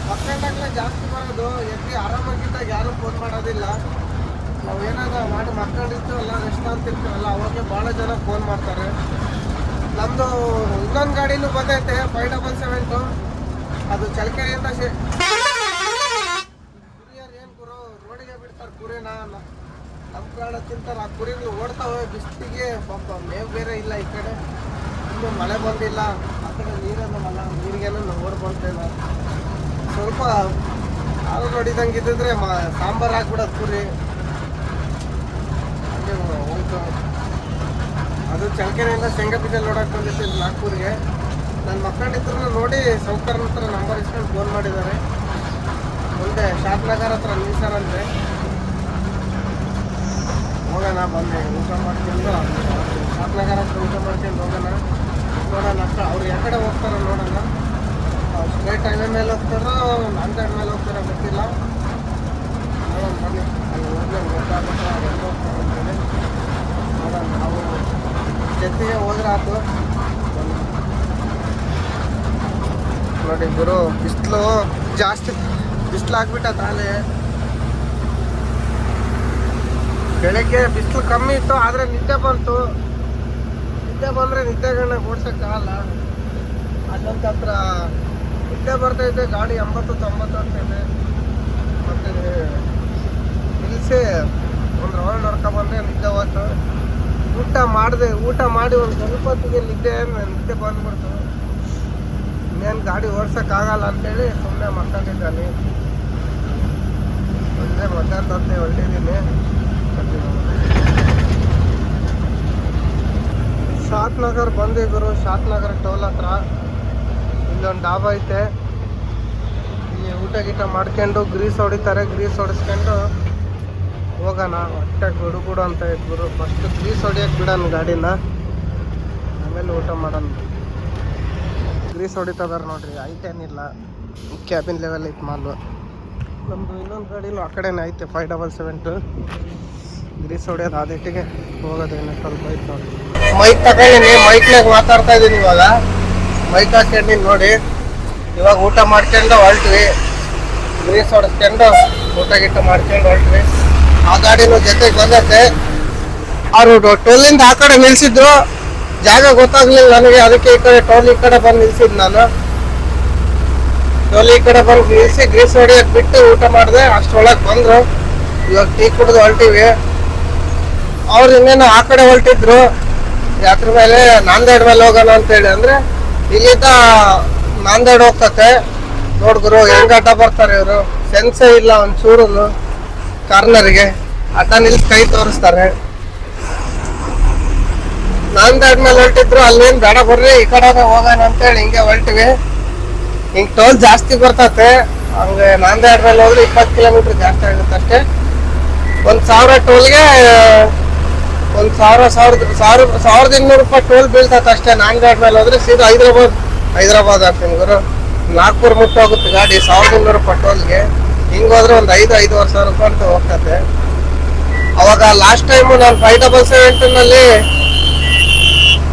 ಮಕ್ಕಳಾಗಲೇ ಜಾಸ್ತಿ ಬರೋದು. ಎದ್ದು ಆರಾಮಾಗಿದ್ದಾಗ ಯಾರೂ ಫೋನ್ ಮಾಡೋದಿಲ್ಲ. ನಾವು ಏನಾದ್ರು ಮಾಡಿ ಮಕ್ಕಳಿರ್ತೀವಲ್ಲ, ರೆಸ್ಟ್ ಅಂತಿರ್ತೀವಲ್ಲ, ಅವಾಗೆ ಭಾಳ ಜನ ಫೋನ್ ಮಾಡ್ತಾರೆ. ನಮ್ಮದು ಇನ್ನೊಂದು ಗಾಡಿನೂ ಬಂದೈತೆ 577. ಅದು ಚಳ್ಳಕೆರೆಯಿಂದ ಕುರಿಯರು ಏನು ಗುರು ರೋಡಿಗೆ ಬಿಡ್ತಾರೆ ಕುರಿನ. ನಮ್ಮ ಕಾಡ ತಿಂತಾರೆ, ಆ ಕುರಿಗಳು ಓಡ್ತಾವೆ ಬಿಸಿಲಿಗೆ. ಪಾಪ ಮೇವು ಬೇರೆ ಇಲ್ಲ ಈ ಕಡೆ, ಇನ್ನೂ ಮಳೆ ಬಂದಿಲ್ಲ. ಆ ಕಡೆ ನೀರನ್ನಲ್ಲ, ನೀರಿಗೇನೋ ನಾವು ಓಡ್ಕೊಳ್ತೇವೆ. ಸ್ವಲ್ಪ ಹಾಲು ನೋಡಿದಂಗೆ ಇದ್ದಿದ್ರೆ ಸಾಂಬಾರು ಹಾಕ್ಬಿಡೋದು ಕುರಿ. ಹೋಯ್ತು. ಅದು ಚಳ್ಳಕೆರೆಯಿಂದ ಶೇಂಗಾ ಬೀಜ ನೋಡಕ್ಕೆ ಬಂದಿತ್ತು ನಾಗ್ಪುರಿಗೆ. ನನ್ನ ಮಕ್ಕಳಿದ್ರು ನೋಡಿ ಸೌಕರ್ಯ ಹತ್ರ ನಂಬರ್ ಇಸ್ಕೊಂಡು ಫೋನ್ ಮಾಡಿದ್ದಾರೆ. ಮುಂದೆ ಶಾತ್ ನಗರ ಹತ್ರ ನಿಲ್ಸಾರಂತೆ. ಹೋಗೋಣ ಬನ್ನಿ, ಊಟ ಮಾಡ್ಕೊಂಡು ಶಾತ್ ನಗರ ಹತ್ರ ಊಟ ಮಾಡ್ಕೊಂಡು ಹೋಗೋಣ. ನೋಡೋಣ ಅವ್ರು ಯಾಕಡೆ ಹೋಗ್ತಾರೋ ನೋಡೋಣ. ಸ್ಟ್ರೈಟ್ ಹೈವೇ ಮೇಲೆ ಹೋಗ್ತಾರೋ ನಾಂದೇಡ್ ಮೇಲೆ ಹೋಗ್ತಾರೋ ಗೊತ್ತಿಲ್ಲ. ನೋಡೋಣ ಬನ್ನಿ, ಅಲ್ಲಿ ಹೋದ್ಮೇಲೆ ಗೊತ್ತಾಗುತ್ತೆ ಅವ್ರು ಎಲ್ಲಿ ಹೋಗ್ತಾರೆ ಅಂತೇಳಿ. ನೋಡೋಣ, ನಾವು ಜೊತೆಗೆ ಹೋದ್ರೆ ಆಯ್ತು. ನೋಡಿ ಗುರು, ಬಿಸಿಲು ಜಾಸ್ತಿ, ಬಿಸಿಲಾಗ್ಬಿಟ್ಟ ತಾಳೆ. ಬೆಳಗ್ಗೆ ಬಿಸಿಲು ಕಮ್ಮಿ ಇತ್ತು, ಆದರೆ ನಿದ್ದೆ ಬಂತು. ನಿದ್ದೆ ಬಂದರೆ ನಿದ್ದೆಗಳನ್ನ ಓಡ್ಸೋಕ್ಕಾಗಲ್ಲ. ಅಲ್ಲೊಂದು ಹತ್ರ ನಿದ್ದೆ ಬರ್ತೈತೆ, ಗಾಡಿ 80-90 ಆಗ್ತೈತೆ. ಮತ್ತು ನಿಲ್ಲಿಸಿ ಒಂದು ರೌಂಡ್ ಹೊಡ್ಕೊಂಡ್ಬಂದ್ರೆ ನಿದ್ದೆ ಹೋಯ್ತು. ಊಟ ಮಾಡಿ ಒಂದು ಸ್ವಲ್ಪ ಹೊತ್ತಿಗೆ ನಿದ್ದೆ ಬಂದ್ಬಿಡ್ತು. ಇನ್ನೇನು ಗಾಡಿ ಓಡ್ಸೋಕ್ಕಾಗಲ್ಲ ಅಂತೇಳಿ ಸುಮ್ಮನೆ ಮಕ್ಕಳಿದ್ದಾನೆ. ಒಂದೇ ಮಧ್ಯಾಹ್ನ ಹೊತ್ತೆ ಹೊರಟಿದ್ದೀನಿ. ಶಾತ್ ನಗರ್ ಬಂದಿದ್ರು, ಶಾತ್ ನಗರ ಟೋಲ್ ಹತ್ರ ಇಲ್ಲೊಂದು ಡಾಬಾ ಐತೆ. ಇಲ್ಲಿ ಊಟ ಗೀಟ ಮಾಡ್ಕೊಂಡು ಗ್ರೀಸ್ ಹೊಡಿತಾರೆ. ಗ್ರೀಸ್ ಹೊಡಿಸ್ಕೊಂಡು ಹೋಗೋಣ. ಹೊಟ್ಟೆ ಗುಡು ಅಂತ ಇದ್ದರು. ಫಸ್ಟ್ ಗ್ರೀಸ್ ಹೊಡಿಯೋಕೆ ಬಿಡೋಣ ಗಾಡಿನ, ಆಮೇಲೆ ಊಟ ಮಾಡೋಣ. ಗ್ರೀಸ್ ಹೊಡಿತದಾರ ನೋಡ್ರಿ, ಐಟೇನಿಲ್ಲ, ಕ್ಯಾಬಿನ್ ಲೆವೆಲ್ ಐತೆ ಮಾಲು. ನಮ್ಮದು ಇನ್ನೊಂದು ಗಾಡಿನೂ ಆ ಕಡೆನೇ ಐತೆ 577 ಗ್ರೀಸ್ ಹೊಡೆಯೋದು ಆದಿಟ್ಟಿಗೆ ಹೋಗೋದೇನೆ ಸ್ವಲ್ಪ ಬೈಕ್ ನೋಡಿ. ಮೈಕ್ ತಗೊಂಡಿನಿ, ಮೈಕ್ನಾಗ ಮಾತಾಡ್ತಾ ಇದ್ದೀನಿ ಇವಾಗ. ಮೈಕ್ ಹಾಕ್ಕೊಂಡಿನಿ ನೋಡಿ. ಇವಾಗ ಊಟ ಮಾಡ್ಕೊಂಡು ಹೊರಟ್ವಿ, ಗ್ರೀಸ್ ಹೊಡೆಸ್ಕೊಂಡು ಊಟ ಗಿಟ್ಟ ಮಾಡ್ಕೊಂಡು ಹೊರಟ್ವಿ. ಆ ಗಾಡಿನೂ ಜೊತೆಗೆ ಬಂದೈತೆ. ಅವರು ಟೋಲಿಂದ ಆ ಕಡೆ ನಿಲ್ಸಿದ್ರು, ಜಾಗ ಗೊತ್ತಾಗ್ಲಿಲ್ಲ ನನಗೆ, ಅದಕ್ಕೆ ಈ ಕಡೆ ಟೋಲ್ ಈ ಕಡೆ ಬಂದು ನಿಲ್ಸಿದ್ ನಾನು. ಟೋಲ್ ಈ ಕಡೆ ಬಂದು ನಿಲ್ಸಿ ಗ್ರೀಸ್ ಹೊಡಿಯಕ್ ಬಿಟ್ಟು ಊಟ ಮಾಡಿದೆ. ಅಷ್ಟೊಳಗೆ ಬಂದ್ರು. ಇವಾಗ ಟೀ ಕುಡಿದು ಹೊರಟಿವಿ. ಅವ್ರು ಇನ್ನೇನು ಆ ಕಡೆ ಹೊರಟಿದ್ರು, ಯಾತ್ರ ಮೇಲೆ ನಾಂದೇಡ್ ಮೇಲೆ ಹೋಗೋಣ ಅಂತೇಳಿ. ಅಂದ್ರೆ ಇಲ್ಲಿಂದ ನಾಂದೇಡ್ ಹೋಗ್ತತೆ. ನೋಡ್ಗುರು ಹೆಂಗ್ ಅಡ್ಡ ಬರ್ತಾರೆ ಇವರು, ಸೆನ್ಸೇ ಇಲ್ಲ ಒಂಚೂರು. ಕಾರ್ನರ್ಗೆ ಅಡ್ಡ ನಿಲ್ಸಿ ಕೈ ತೋರಿಸ್ತಾರೆ. ನಾಂದೇಡ್ ಮೇಲೆ ಹೊರಟಿದ್ರು, ಅಲ್ಲೇನ್ ಬೇಡ ಬರ್ರಿ ಈ ಕಡೆ ಹೋಗೋಣ ಅಂತೇಳಿ ಹಿಂಗೆ ಹೊರಟಿವಿ. ಹಿಂಗ್ ಟೋಲ್ ಜಾಸ್ತಿ ಬರ್ತತೆ. ಹಂಗೆ ನಾಂದೇಡ್ ಮೇಲೆ ಹೋದ್ರೆ 20 ಕಿಲೋಮೀಟರ್ ಜಾಸ್ತಿ ಆಗುತ್ತೆ ಅಷ್ಟೇ. 1,000 ಟೋಲ್ಗೆ 1,200 ರೂಪಾಯಿ ಟೋಲ್ ಬೀಳ್ತದೆ ಅಷ್ಟೇ. ನಾಂದೇಡ್ ಮೇಲೆ ಹೋದ್ರೆ ಸೀದಾ ಹೈದರಾಬಾದ್ ಆಗ್ತೀನಿ ಗುರು. ನಾಗ್ಪುರ್ ಮುಟ್ಟ ಹೋಗುತ್ತೆ ಗಾಡಿ 1,200 ರೂಪಾಯಿ ಟೋಲ್ಗೆ. ಹಿಂಗ್ ಹೋದ್ರೆ ಒಂದು 5,000-5,500 ರೂಪಾಯಿ ಅಂತ ಹೋಗ್ತದೆ. ಅವಾಗ ಲಾಸ್ಟ್ ಟೈಮು ನಾನು 577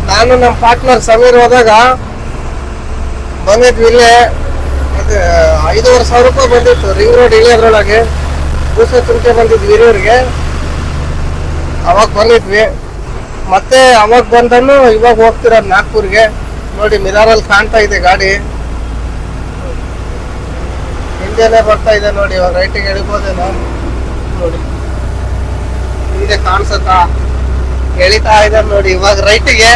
ನಾನು ನಮ್ಮ ಪಾರ್ಟ್ನರ್ ಸಮೀರ್ ಹೋದಾಗ ಬಂದಿದ್ವಿ. ಇಲ್ಲೇ ಅದು 5,500 ರೂಪಾಯಿ ಬಂದಿತ್ತು. ರಿಂಗ್ ರೋಡ್ ಇಳಿಯೋದ್ರೊಳಗೆ ಕೂಸ ತುಂಬಿಕೆ ಬಂದಿದ್ವಿ ಹಿರಿಯೂರಿಗೆ. ಅವಾಗ ಬಂದಿದ್ವಿ. ಮತ್ತೆ ಅವಾಗ ಬಂದನು ಇವಾಗ ಹೋಗ್ತಿರೋದು ನಾಗ್ಪುರ್ಗೆ. ನೋಡಿ ಮಿರಾರಲ್ಲಿ ಕಾಣ್ತಾ ಇದೆ ಗಾಡಿ, ಹಿಂದೆನೆ ಬರ್ತಾ ಇದೆ ನೋಡಿ. ಇವಾಗ ರೈಟಿಗೆ ಎಳಿಬೋದೇನೋ ನೋಡಿ, ಹಿಂದೆ ಕಾಣಿಸುತ್ತಾ ಎಳಿತಾ ಇದೆ ನೋಡಿ. ಇವಾಗ ರೈಟಿಗೆ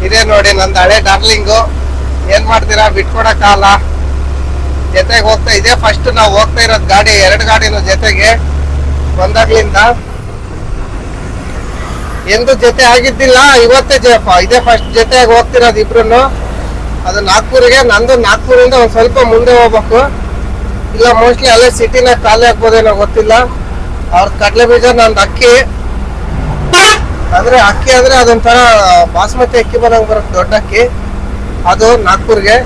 ಇದೆ ನೋಡಿ ನಂದು ಹಳೆ ಡಾರ್ಲಿಂಗು. ಏನ್ ಮಾಡ್ತೀರಾ, ಬಿಟ್ಕೊಡಕ್ಕಾಗಲ್ಲ. ಜೊತೆಗೆ ಹೋಗ್ತಾ ಇದೆ. ಫಸ್ಟ್ ನಾವು ಹೋಗ್ತಾ ಇರೋದು ಗಾಡಿ, 2 ಗಾಡಿನೂ ಜೊತೆಗೆ ಬಂದಾಗ್ಲಿಂದ ಎಂದು ಜೊತೆ ಆಗಿದ್ದಿಲ್ಲ. ಇವತ್ತೇ ಇದೇ ಫಸ್ಟ್ ಜೊತೆಯಾಗಿ ಹೋಗ್ತಿರೋದು ಇಬ್ರು. ಅದು ನಾಗ್ಪುರಿಗೆ. ನಂದು ನಾಗ್ಪುರಿಂದ ಒಂದ್ ಸ್ವಲ್ಪ ಮುಂದೆ ಹೋಗ್ಬೇಕು. ಇಲ್ಲ ಮೋಸ್ಟ್ಲಿ ಅಲ್ಲೇ ಸಿಟಿನ ಖಾಲಿ ಆಗ್ಬೋದೇನೋ ಗೊತ್ತಿಲ್ಲ. ಅವ್ರ ಕಡಲೆ ಬೀಜ, ನಂದು ಅಕ್ಕಿ. ಅಂದ್ರೆ ಅಕ್ಕಿ ಅಂದ್ರೆ ಅದೊಂಥರ ಬಾಸ್ಮತಿ ಅಕ್ಕಿ ಬಂದಂಗೆ ಬರುತ್ತೆ, ದೊಡ್ಡ ಅಕ್ಕಿ. ಅದು ನಾಗ್ಪುರ್ಗೆ.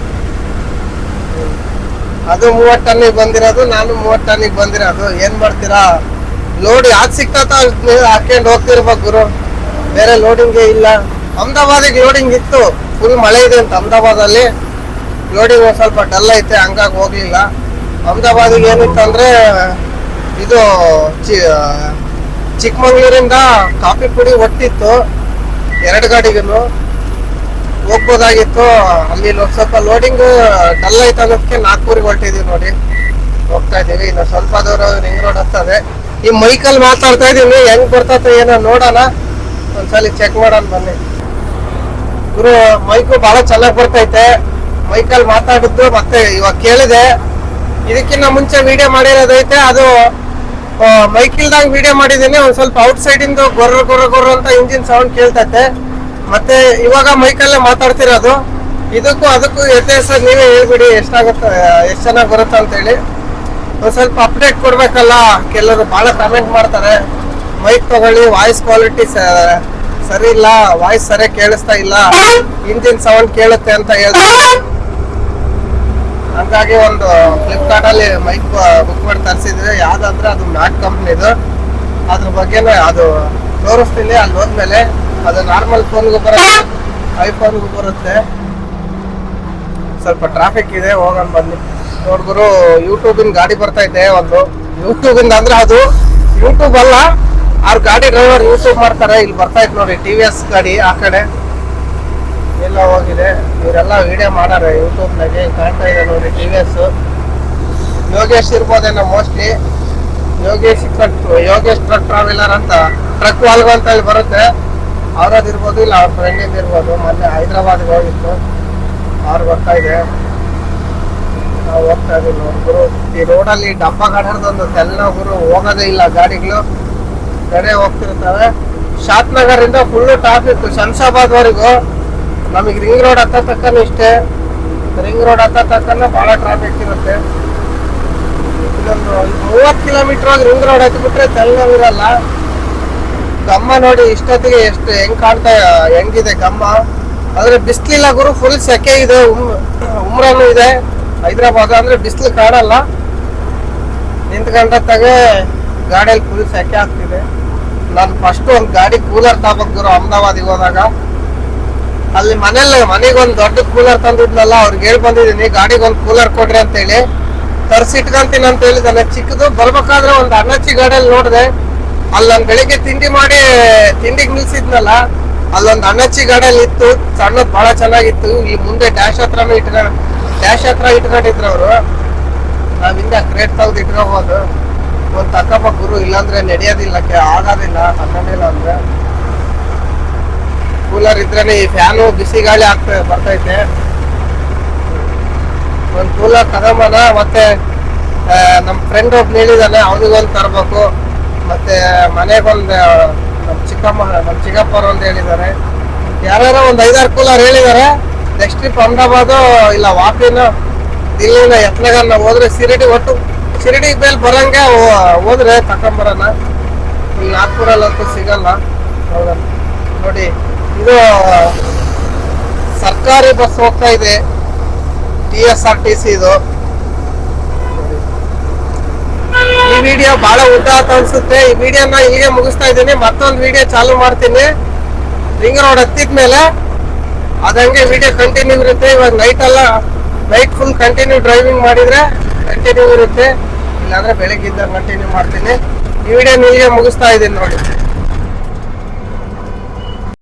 ಅದು 30 ಟನ್ನಿಗೆ ಬಂದಿರೋದು, ನಾನು 30 ಟನ್ನಿಗೆ ಬಂದಿರೋದು. ಏನ್ ಮಾಡ್ತೀರಾ, ಲೋಡ್ ಯಾಕೆ ಸಿಕ್ತತ ಹಾಕೊಂಡು ಹೋಗ್ತಿರ್ಬೇಕು ಗುರು. ಬೇರೆ ಲೋಡಿಂಗೇ ಇಲ್ಲ. ಅಹಮದಾಬಾದಿಗೆ ಲೋಡಿಂಗ್ ಇತ್ತು, ಫುಲ್ ಮಳೆ ಇದೆ ಅಂತ. ಅಹಮದಾಬಾದಲ್ಲಿ ಲೋಡಿಂಗ್ ಒಂದ್ ಸ್ವಲ್ಪ ಡಲ್ ಐತೆ, ಹಂಗಾಗಿ ಹೋಗ್ಲಿಲ್ಲ. ಅಹಮದಾಬಾದಿಗೆ ಏನಿತ್ತು ಅಂದ್ರೆ ಇದು ಚಿಕ್ಕಮಂಗ್ಳೂರಿಂದ ಕಾಫಿ ಪುಡಿ ಒಟ್ಟಿತ್ತು. 2 ಗಾಡಿಗೂ ಹೋಗ್ಬೋದಾಗಿತ್ತು. ಅಲ್ಲಿ ಸ್ವಲ್ಪ ಲೋಡಿಂಗ್ ಡಲ್ ಐತೆ ಅನ್ನೋದಕ್ಕೆ ನಾಗ್ಪುರಿಗೆ ಹೊರಟಿದೀವಿ ನೋಡಿ. ಹೋಗ್ತಾ ಇದೀವಿ. ಇನ್ನು ಸ್ವಲ್ಪ ದೂರ ರಿಂಗ್ ರೋಡ್ ಹತ್ತದೆ. ಈ ಮೈಕಲ್ ಮಾತಾಡ್ತಾ ಇದೀನಿ, ಹೆಂಗ್ ಬರ್ತೈತೆ ಏನೋ ನೋಡೋಣ. ಒಂದ್ಸಲಿ ಚೆಕ್ ಮಾಡೋಣ ಬನ್ನಿ ಗುರು. ಮೈಕು ಬಹಳ ಚೆನ್ನಾಗಿ ಬರ್ತೈತೆ. ಮೈಕಲ್ ಮಾತಾಡಿದ್ದು ಮತ್ತೆ ಇವಾಗ ಕೇಳಿದೆ. ಇದಕ್ಕಿಂತ ಮುಂಚೆ ವಿಡಿಯೋ ಮಾಡಿರೋದೈತೆ, ಅದು ಮೈಕ್ ಇಲ್ದಾಗ ವಿಡಿಯೋ ಮಾಡಿದ್ದೀನಿ. ಒಂದ್ ಸ್ವಲ್ಪ ಔಟ್ ಸೈಡ್ ಇಂದ ಗೊರ್ರ ಅಂತ ಇಂಜಿನ್ ಸೌಂಡ್ ಕೇಳ್ತೈತೆ. ಮತ್ತೆ ಇವಾಗ ಮೈಕಲ್ಲೇ ಮಾತಾಡ್ತಿರೋದು. ಇದಕ್ಕೂ ಅದಕ್ಕೂ ವ್ಯತ್ಯಾಸ ನೀವೇ ಹೇಳ್ಬಿಡಿ, ಎಷ್ಟಾಗುತ್ತೆ, ಎಷ್ಟು ಚೆನ್ನಾಗಿ ಬರುತ್ತೆ ಅಂತೇಳಿ. ಒಂದ್ ಸ್ವಲ್ಪ ಅಪ್ಡೇಟ್ ಕೊಡ್ಬೇಕಲ್ಲ. ಕೆಲವರು ಬಹಳ ಕಮೆಂಟ್ ಮಾಡ್ತಾರೆ, ಮೈಕ್ ತಗೊಳ್ಳಿ, ವಾಯ್ಸ್ ಕ್ವಾಲಿಟಿ ಸರಿ ಇಲ್ಲ, ವಾಯ್ಸ್ ಸರಿಯಾಗಿ ಕೇಳಿಸ್ತಾ ಇಲ್ಲ, ಇಂಜಿನ್ ಸೌಂಡ್ ಕೇಳುತ್ತೆ ಅಂತ ಹೇಳ್ತಾರೆ. ಹಂಗಾಗಿ ಒಂದು ಫ್ಲಿಪ್ಕಾರ್ಟ್ ಅಲ್ಲಿ ಮೈಕ್ ಬುಕ್ ಮಾಡಿ ತರಿಸಿದ್ವಿ. ಯಾವ್ದಂದ್ರೆ ಅದು ಮ್ಯಾಕ್ ಕಂಪ್ನಿದು. ಅದ್ರ ಬಗ್ಗೆನೇ ಅದು ತೋರಿಸ್ತೀನಿ ಅಲ್ಲಿ ಹೋದ್ಮೇಲೆ. ಅದು ನಾರ್ಮಲ್ ಫೋನ್ಗೂ ಬರುತ್ತೆ, ಐಫೋನ್ಗೂ ಬರುತ್ತೆ. ಸ್ವಲ್ಪ ಟ್ರಾಫಿಕ್ ಇದೆ, ಹೋಗೋಣ ಬನ್ನಿ. ನೋಡ್ಗುರು, ಯೂಟ್ಯೂಬಿನ ಗಾಡಿ ಬರ್ತೈತೆ ಒಂದು. ಯೂಟ್ಯೂಬಿಂದ ಅಂದ್ರೆ ಅದು ಯೂಟ್ಯೂಬ್ ಅಲ್ಲ, ಅವ್ರ ಗಾಡಿ ಡ್ರೈವರ್ ಯೂಟ್ಯೂಬ್ ಮಾಡ್ತಾರೆ. ಇಲ್ಲಿ ಬರ್ತೈತೆ ನೋಡಿ TVS ಗಾಡಿ. ಆ ಕಡೆ ಎಲ್ಲ ಹೋಗಿದೆ. ಇವರೆಲ್ಲ ವಿಡಿಯೋ ಮಾಡಾರೆ ಯೂಟ್ಯೂಬ್ನಾಗೆ. ಕಾಣ್ತಾ ಇದೆ ನೋಡಿ TVS. ಯೋಗೇಶ್ ಇರ್ಬೋದೇನೋ ಮೋಸ್ಟ್ಲಿ. ಯೋಗೇಶ್ ಟ್ರಕ್ ಟ್ರಾವೆಲರ್ ಅಂತ, ಟ್ರಕ್ ವಾಲ್ಗೋ ಅಂತ ಹೇಳಿ ಬರುತ್ತೆ. ಅವ್ರದ್ದು ಇರ್ಬೋದು, ಇಲ್ಲ ಅವ್ರ ಫ್ರೆಂಡಿಂದ ಇರ್ಬೋದು. ಮೊನ್ನೆ ಹೈದರಾಬಾದ್ಗೆ ಹೋಗಿತ್ತು, ಅವ್ರು ಬರ್ತಾ ಇದೆ. ನಾವು ಹೋಗ್ತಾ ಇದೀವಿ ನೋಡ್ಗುರು. ಈ ರೋಡಲ್ಲಿ ಡಬ್ಬ ಗಾಡಿದೊಂದು ತೆಲ್ಲ ಗುರು, ಹೋಗೋದೇ ಇಲ್ಲ ಗಾಡಿಗಳು. ಕಡೆ ಹೋಗ್ತಿರ್ತವೆ. ಶಾದ್ ನಗರಿಂದ ಫುಲ್ಲು ಟ್ರಾಫಿಕ್ ಶಂಷಾಬಾದ್ ವರೆಗೂ. ನಮಗೆ ರಿಂಗ್ ರೋಡ್ ಹತ್ತ ತಕ್ಕನು ಇಷ್ಟೇ. ರಿಂಗ್ ರೋಡ್ ಹತ್ತ ತಕ್ಕನ ಬಹಳ ಟ್ರಾಫಿಕ್ ಇರುತ್ತೆ. ಇದೊಂದು 30 ಕಿಲೋಮೀಟರ್ ಹೋಗಿ ರಿಂಗ್ ರೋಡ್ ಹತ್ತಿಬಿಟ್ರೆ ತೆಲ್ಲವಿರಲ್ಲ. ಗಮ್ಮ ನೋಡಿ ಇಷ್ಟೊತ್ತಿಗೆ ಎಷ್ಟು ಹೆಂಗಿದೆ ಗಮ್ಮ. ಆದ್ರೆ ಬಿಸ್ಲಿಲ್ಲ ಗುರು, ಫುಲ್ ಸೆಕೆ ಇದೆ. ಉಮ್ರಾನು ಇದೆ. ಹೈದರಾಬಾದ್ ಅಂದ್ರೆ ಬಿಸಿಲು ಕಾಣಲ್ಲ. ನಿಂತ್ಕೊಂಡತ್ತಾಗೆ ಗಾಡಿಯಲ್ಲಿ ಫುಲ್ ಸೆಕೆ ಆಗ್ತಿದೆ. ನಾನು ಫಸ್ಟ್ ಒಂದು ಗಾಡಿ ಕೂಲರ್ ತಗೋಬೇಕು ಗುರು ಅಹಮದಾಬಾದಿಗೆ ಹೋದಾಗ. ಅಲ್ಲಿ ಮನೆಗೆ ಒಂದು ದೊಡ್ಡ ಕೂಲರ್ ತಂದಿದ್ನಲ್ಲ, ಅವ್ರಿಗೆ ಹೇಳಿ ಬಂದಿದ್ದೀನಿ ಗಾಡಿಗೆ ಒಂದು ಕೂಲರ್ ಕೊಡ್ರಿ ಅಂತೇಳಿ. ತರಿಸಿಟ್ಕೊಂತೀನಿ ಅಂತ ಹೇಳಿದಾನೆ. ಚಿಕ್ಕದು ಬರ್ಬೇಕಾದ್ರೆ ಒಂದು ಅಣ್ಣಚ್ಚಿ ಗಾಡಿಯಲ್ಲಿ ನೋಡಿದೆ. ಅಲ್ಲಿ ನಾನು ಬೆಳಿಗ್ಗೆ ತಿಂಡಿಗೆ ನಿಲ್ಸಿದ್ನಲ್ಲ, ಅಲ್ಲೊಂದು ಅಣ್ಣಚ್ಚಿ ಗಾಡಿಯಲ್ಲಿ ಇತ್ತು, ಸಣ್ಣದ್ ಬಹಳ ಚೆನ್ನಾಗಿತ್ತು. ಈ ಮುಂದೆ ಡ್ಯಾಶ್ ಹತ್ರ ಇಟ್ಕೊಂಡಿದ್ರು ಅವರು. ನಾವ್ ಹಿಂದೆ ಕ್ರೇಟ್ ತೆಗ್ದು ಇಟ್ಕೋಬಹುದು. ಒಂದು ತಕ್ಕಪ್ಪ ಗುರು, ಇಲ್ಲಾಂದ್ರೆ ನಡೆಯೋದಿಲ್ಲ, ಆಗೋದಿಲ್ಲ ತಗೊಂಡಿಲ್ಲ ಅಂದ್ರೆ. ಕೂಲರ್ ಇದ್ರೇನೆ ಈ ಫ್ಯಾನು ಬಿಸಿ ಗಾಳಿ ಬರ್ತೈತೆ. ಒಂದು ಕೂಲರ್ ತಗೊಂಬನ. ಮತ್ತೆ ನಮ್ಮ ಫ್ರೆಂಡ್ ಒಬ್ನು ಹೇಳಿದಾನೆ ಅವನಿಗೊಂದು ತರಬೇಕು. ಮತ್ತೆ ಮನೆಗೊಂದು ನಮ್ಮ ಚಿಕ್ಕಪ್ಪರು ಒಂದು ಹೇಳಿದ್ದಾರೆ. ಯಾರ್ಯಾರೋ ಒಂದು 5-6 ಕೂಲರ್ ಹೇಳಿದ್ದಾರೆ. ನೆಕ್ಸ್ಟ್ ಟ್ರಿಪ್ ಅಹಮದಾಬಾದ್ ಇಲ್ಲ ವಾಪಿನ ದಿಲ್ಲಿನ ಯತ್ನಗನ್ನ ಹೋದ್ರೆ ಶಿರಡಿ ಮೇಲೆ ಬರಂಗೆ ಹೋದ್ರೆ ತಕೊಂಬರೋಣ. ಇಲ್ಲಿ ನಾಗ್ಪುರಲ್ಲಂತೂ ಸಿಗಲ್ಲ. ಹೌದಾ ನೋಡಿ, ಇದು ಸರ್ಕಾರಿ ಬಸ್ ಹೋಗ್ತಾ ಇದೆ, TSRTC ಇದು. ಈ ವಿಡಿಯೋ ಬಹಳ ಉದ್ದ ಅಂತ ಅನ್ಸುತ್ತೆ. ಈ ವಿಡಿಯೋನ ಇಲ್ಲಿಗೆ ಮುಗಿಸ್ತಾ ಇದ್ದೀನಿ. ಮತ್ತೊಂದು ವಿಡಿಯೋ ಚಾಲು ಮಾಡ್ತೀನಿ ರಿಂಗ್ ರೋಡ್ ಹತ್ತಿದ್ಮೇಲೆ. ಅದಂಗೆ ವಿಡಿಯೋ ಕಂಟಿನ್ಯೂ ಇರುತ್ತೆ. ಇವಾಗ ನೈಟ್ ಫುಲ್ ಕಂಟಿನ್ಯೂ ಡ್ರೈವಿಂಗ್ ಮಾಡಿದ್ರೆ ಕಂಟಿನ್ಯೂ ಇರುತ್ತೆ, ಇಲ್ಲಾಂದ್ರೆ ಬೆಳಗ್ಗೆ ಕಂಟಿನ್ಯೂ ಮಾಡ್ತೀನಿ. ಈ ವಿಡಿಯೋ ಇಲ್ಲಿಗೆ ಮುಗಿಸ್ತಾ ಇದ್ದೀನಿ ನೋಡಿ.